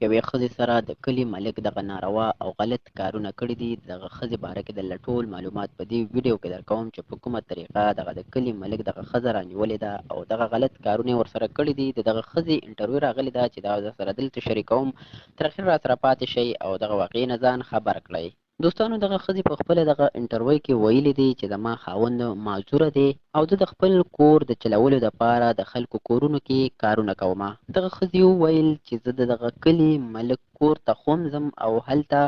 یوې ښځې سره د کلي ملک دغه ناروا او غلط کارونه کړي دي. دغه ښځې باره کې درله ټول معلومات په دې ویډیو کې درکوم چې په کومه طریقه دغه د کلي ملک دغه ښځه رانیولې ده او دغه غلط کارونه یې ورسره کړي دي. د دغه ښځې انټرویو راغلې ده چې دا درسره دلته شریکوم. تر اخره راسره پاتې شئ او دغه واقعې نه ځان خبر کړئ. دوستانو، دغه ښځې په خپله دغه انټرویو کې ویلي دي چې زما خاوند معذوره دی او زه د خپل کور د چلولو دپاره د خلکو کورونو کې کارونه کومه. دغه ښځې وویل چې زه د دغه کلي ملک کور ته خو هم ځم او هلته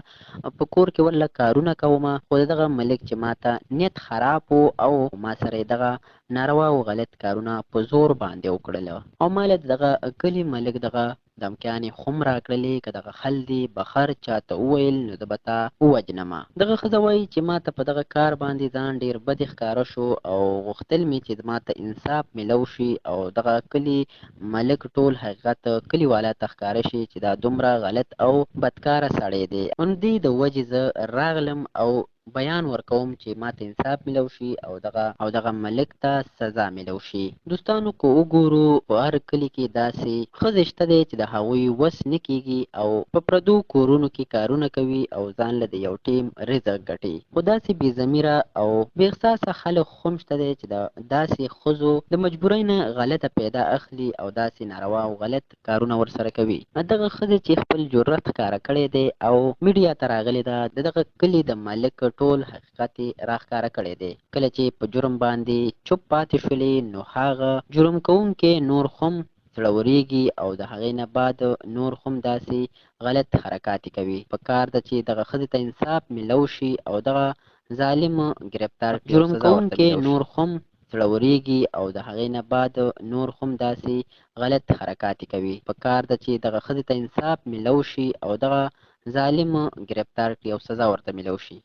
په کور کې ورله کارونه کومه، خو د دغه ملک چې ماته نیت خراب و او ما سره یې دغه ناروا او غلط کارونه په زور باندې وکړله او ما له دغه کلي ملک دغه دمکیانې خو هم راکړلې که دغه خل دې بخر چاته وویل نو زه به تا ووجنمه. دغه ښځه وایي چې ما ته په دغه کار باندې ځان ډېر بدې ښکاره شو او غوښتل مې چې ما ته انصاف میلو شي او دغه کلي ملک ټول حقیقت کلیوالا ته ښکاره شي چې دا دومره غلط او بدکاره سړی دی. نو دې د وجې زه راغلم او بیان ورکوم چې ماته انصاف میلو شي او دغه ملک ته سزا میلو شي. دوستانو، که وګورو په هر کلي کې داسې ښځې شته دی چې د هغوی وس نه کیږي او په پردو کورونو کې کارونه کوي او ځان له د یو ټیم رزق ګټي، خو داسې بې ضمیره او بې احساسه خلک هم شته دی چې د داسې ښځو د مجبورۍ نه غلطه پیدا اخلي او داسې ناروا او غلط کارونه ورسره کوي. دغه ښځې چې خپل جرأت ښکاره کړی دی او میډیا ته راغلې ده، د دغه کلي د مالک ټول حقیقت یې راښکاره کړی دی. کله چې په جرم باندې چوپ پاتې شولې نو هغه جرم کوونکی نور هم زړه ورېږي او د هغې نه بعد نور هم داسې غلط حرکات کوي. په کار ده چې دغه ښځې ته انصاف میلو شي او دغه ظالم ګرفتار کړي. جرم کوونکی نور هم زړه ورېږي او د هغې نه بعد نور هم داسې غلط حرکات کوي. په کار ده چې دغه ښځې ته انصاف میلو شي او دغه ظالم ګرفتار کړي او سزا ورته میلو شي.